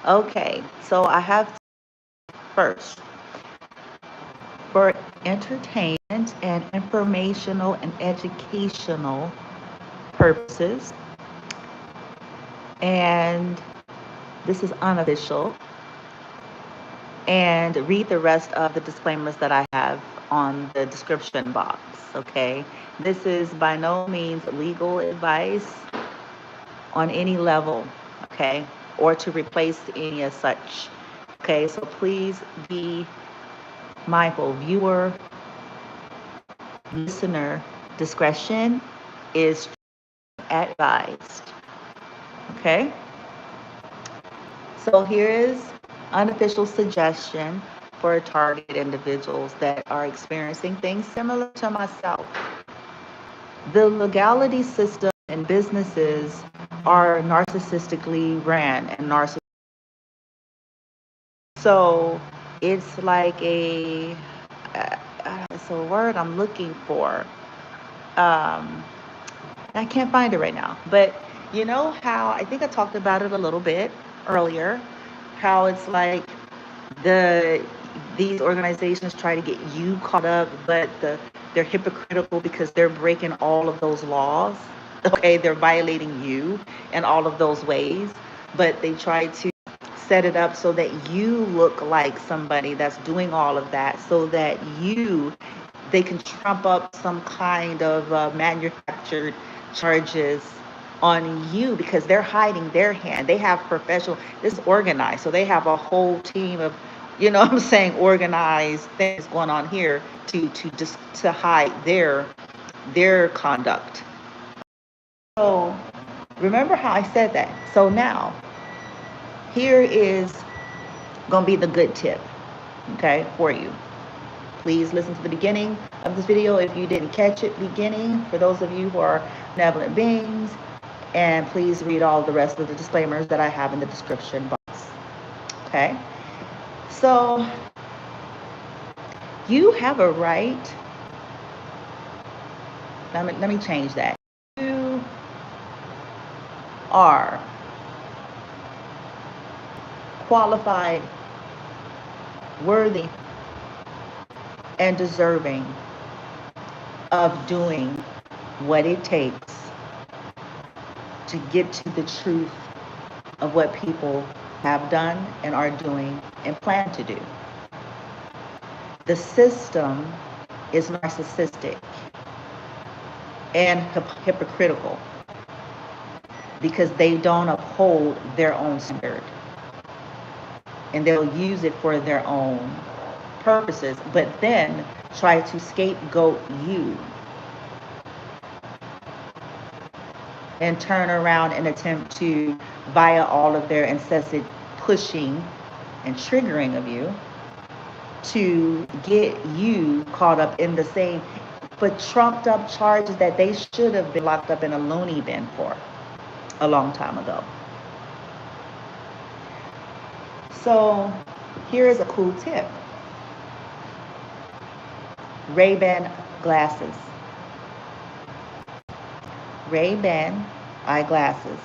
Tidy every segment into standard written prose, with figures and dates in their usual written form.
Okay, so I have first for entertainment and informational and educational purposes, and this is unofficial. And read the rest of the disclaimers that I have on the description box. Okay, this is by no means legal advice on any level, okay, or to replace any as such. Okay, so please be mindful. Viewer, listener discretion is advised. Okay, so here is unofficial suggestion for target individuals that are experiencing things similar to myself. The legality system in businesses are narcissistically ran and narcissistic. So it's like it's a word I'm looking for. Um, I can't find it right now, but you know how I think I talked about it a little bit earlier, how it's like the these organizations try to get you caught up, but they're hypocritical because they're breaking all of those laws. Okay, they're violating you in all of those ways, but they try to set it up so that you look like somebody that's doing all of that, so that they can trump up some kind of manufactured charges on you because they're hiding their hand. They have professional, this is organized, so they have a whole team of, what I'm saying, organized things going on here to just to hide their conduct. So remember how I said that. So now here is gonna be the good tip, okay, for you. Please listen to the beginning of this video if you didn't catch it beginning, for those of you who are benevolent beings, and please read all the rest of the disclaimers that I have in the description box. Okay, so you have a right, let me change that. You are qualified, worthy, and deserving of doing what it takes to get to the truth of what people have done and are doing and plan to do. The system is narcissistic and hypocritical because they don't uphold their own standard, and they'll use it for their own purposes, but then try to scapegoat you and turn around and attempt to, via all of their incessant pushing and triggering of you, to get you caught up in the same but trumped up charges that they should have been locked up in a loony bin for a long time ago. So here is a cool tip. Ray-Ban glasses. Ray-Ban eyeglasses.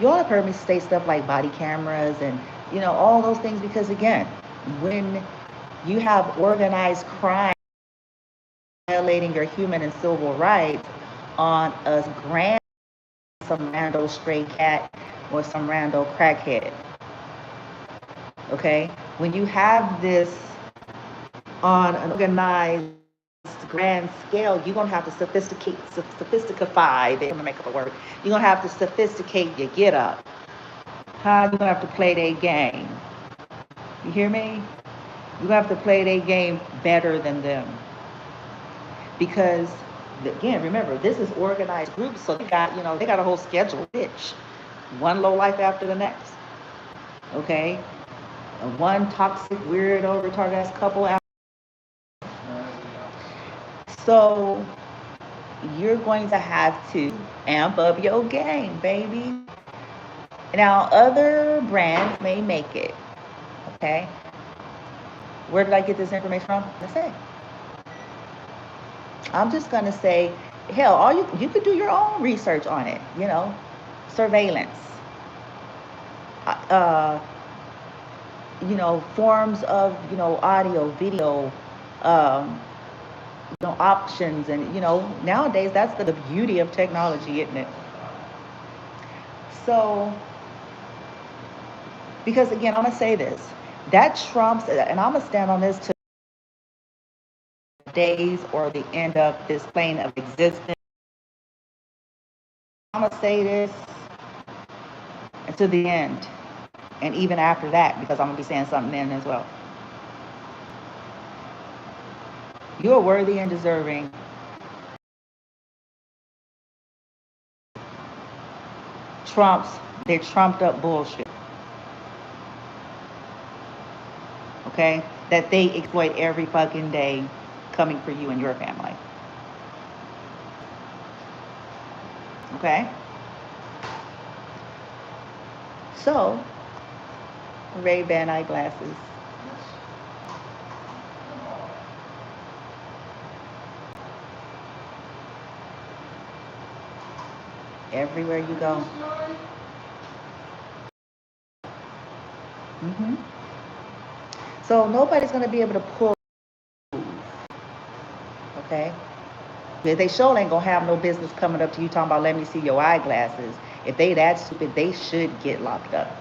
You all have heard me say stuff like body cameras and, all those things, because again, when you have organized crime violating your human and civil rights on a grand, some rando stray cat or some rando crackhead, okay? When you have this on an organized grand scale, you're gonna have to sophisticify, I'm gonna make up a word, you're gonna have to sophisticate your get up. You're gonna have to play their game. You hear me? You're gonna have to play their game better than them. Because again, remember, this is organized groups, so they got a whole schedule, bitch. One low life after the next. Okay? One toxic, weirdo, retarded ass couple after. So you're going to have to amp up your game, baby. Now, other brands may make it. Okay? Where did I get this information from? Let's say. I'm just going to say Hell, all you could do your own research on it, you know, surveillance, uh, you know, forms of, you know, audio, video, um, you know, options, and you know, nowadays that's the beauty of technology, isn't it? So, because again, I'm gonna say this, that trumps, and I'm gonna stand on this to days or the end of this plane of existence. I'm gonna say this to the end, and even after that, because I'm gonna be saying something then as well. You are worthy and deserving. Trumps, they're trumped up bullshit, okay? That they exploit every fucking day coming for you and your family, okay? So, Ray-Ban eyeglasses, everywhere you go. hmm So nobody's gonna be able to pull, okay? They sure ain't gonna have no business coming up to you talking about, let me see your eyeglasses. If they that stupid, they should get locked up.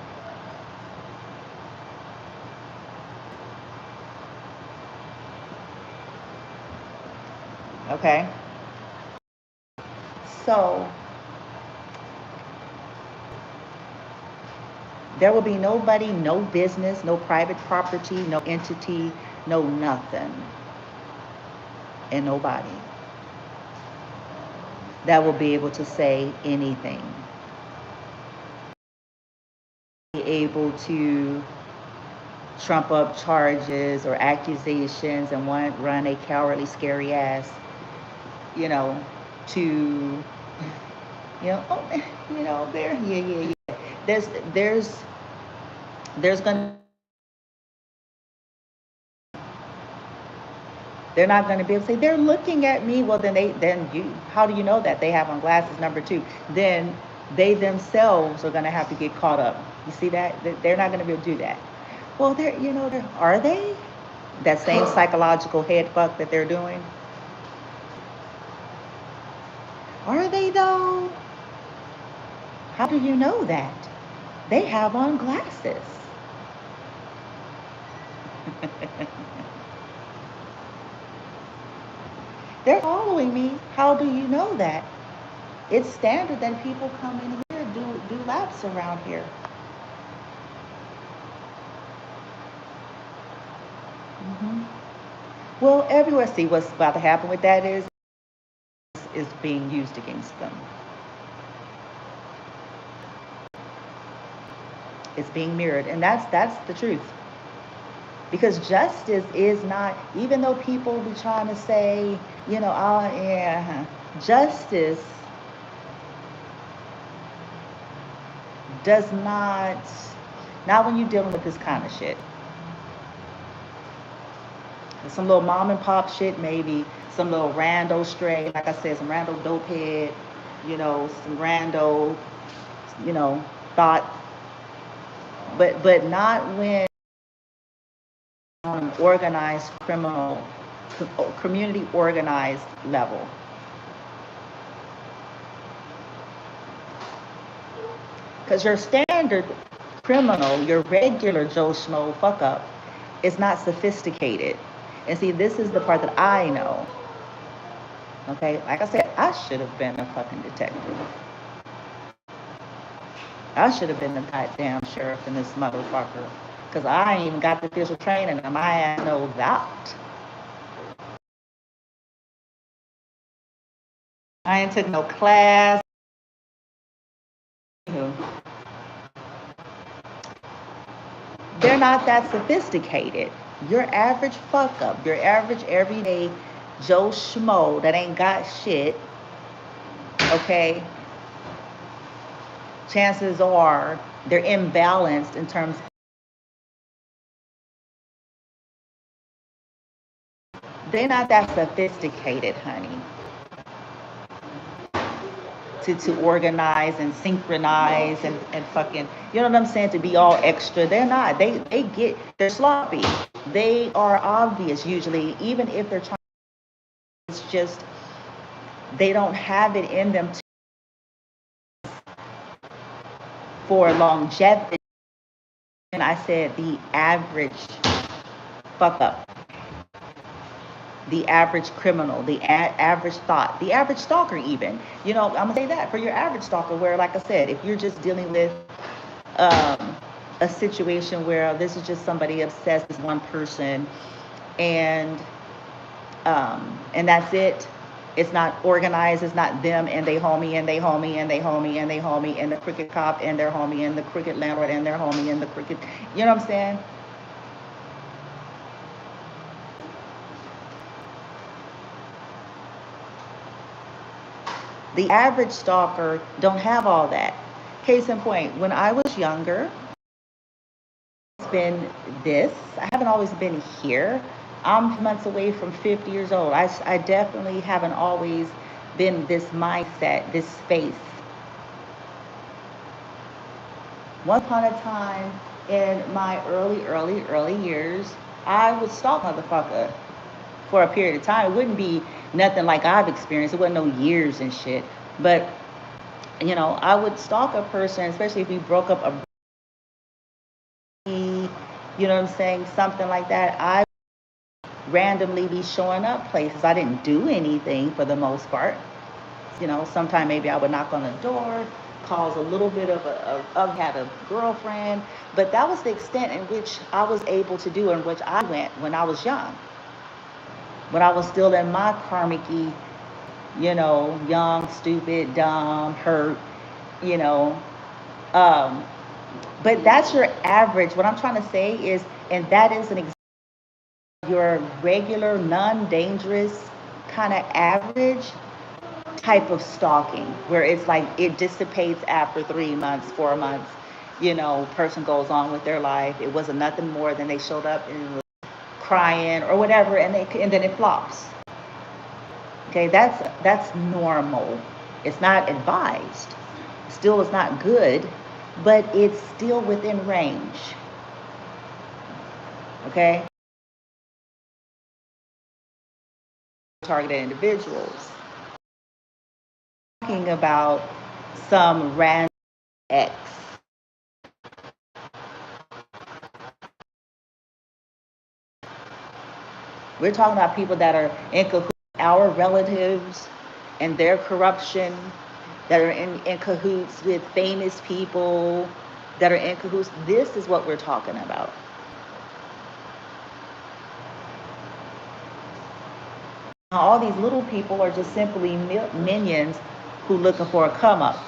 Okay? So there will be nobody, no business, no private property, no entity, no nothing, and nobody that will be able to say anything, be able to trump up charges or accusations and want run a cowardly, scary ass, you know, to, you know, oh, you know, there, yeah. There's, there's, there's gonna, they're not gonna be able to say they're looking at me. Well, then you, how do you know that they have on glasses? Number two, then they themselves are gonna have to get caught up. You see that? They're not gonna be able to do that. Well, they're, you know, are they? That same psychological head fuck that they're doing. Are they though? How do you know that? They have on glasses. They're following me. How do you know that? It's standard that people come in here do laps around here. hmm Well, everywhere. See, what's about to happen with that is being used against them. It's being mirrored, and that's the truth. Because justice is not, even though people be trying to say, you know, oh yeah, justice does not when you're dealing with this kind of shit. Some little mom and pop shit, maybe some little rando stray, like I said, some rando dope head, you know, some rando, you know, thought, but not when on an organized criminal, community organized level. Because your standard criminal, your regular Joe Schmo fuck up, is not sophisticated. And see, this is the part that I know. Okay, like I said, I should have been a fucking detective. I should have been the goddamn sheriff in this motherfucker. Because I ain't even got the official training, and my ass know that. I ain't took no class. They're not that sophisticated. Your average fuck up, your average everyday Joe Schmo that ain't got shit, okay, chances are they're imbalanced in terms, they're not that sophisticated, honey. to organize and synchronize and fucking, you know what I'm saying, to be all extra. They're not. They're sloppy. They are obvious usually, even if they're trying. It's just they don't have it in them for longevity. And I said the average fuck up, the average criminal, the average thought, the average stalker even. You know, I'm gonna say that for your average stalker, where, like I said, if you're just dealing with a situation where this is just somebody obsessed with one person, and that's it. It's not organized. It's not them and they homie and they homie and they homie and they homie and the crooked cop and their homie and the crooked landlord and their homie and the crooked, you know what I'm saying? The average stalker don't have all that. Case in point, when I was younger, it's been this. I haven't always been here. I'm months away from 50 years old. I definitely haven't always been this mindset, this space. Once upon a time in my early years, I would stalk motherfucker for a period of time. It wouldn't be nothing like I've experienced. It wasn't no years and shit. But, you know, I would stalk a person, especially if we broke up you know what I'm saying, something like that. I randomly be showing up places. I didn't do anything for the most part. You know, sometime maybe I would knock on the door, cause a little bit of had a girlfriend, but that was the extent in which I was able to do, in which I went when I was young. When I was still in my karmic-y, you know, young, stupid, dumb, hurt, you know. But that's your average. What I'm trying to say is, and that is an example, your regular, non-dangerous, kind of average type of stalking, where it's like it dissipates after 3 months, 4 months, you know, person goes on with their life. It wasn't nothing more than they showed up and was crying or whatever, and then it flops. Okay, that's normal. It's not advised. Still, it's not good, but it's still within range. Okay? Targeted individuals. Talking about some random ex. We're talking about people that are in cahoots, our relatives and their corruption, that are in cahoots with famous people, that are in cahoots. This is what we're talking about. All these little people are just simply minions who looking for a come up.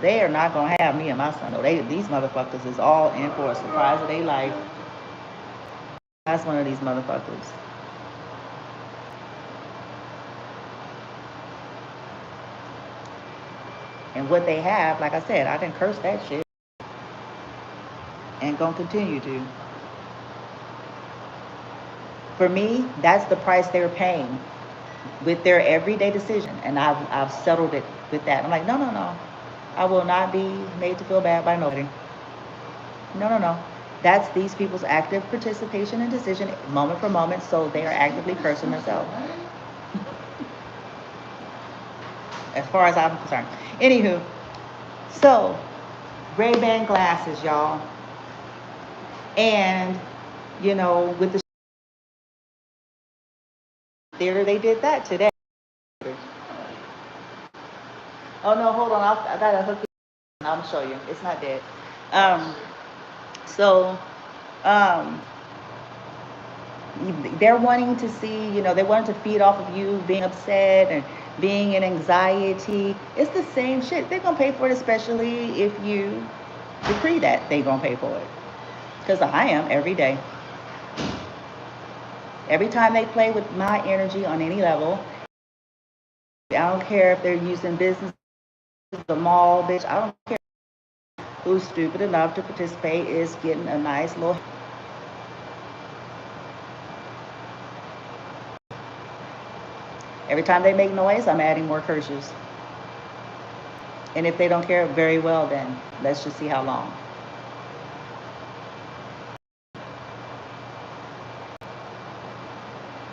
They are not gonna have me and my son. No, these motherfuckers is all in for a surprise of their life. That's one of these motherfuckers. And what they have, like I said, I didn't curse that shit. And gonna continue to. For me, that's the price they're paying with their everyday decision. And I've settled it with that. I'm like, no. I will not be made to feel bad by nobody. No. That's these people's active participation and decision moment for moment, so they are actively cursing themselves. As far as I'm concerned. Anywho, so Ray-Ban glasses, y'all. And, you know, with the theater, they did that today. Oh no, hold on, I gotta hook it. I'm gonna show you. It's not dead. So they're wanting to see, you know, they want to feed off of you being upset and being in anxiety. It's the same shit. They're gonna pay for it, especially if you decree that they're gonna pay for it. Because I am every day. Every time they play with my energy on any level, I don't care if they're using business, the mall, bitch. I don't care who's stupid enough to participate is getting a nice little. Every time they make noise, I'm adding more curses. And if they don't care, very well then. Let's just see how long.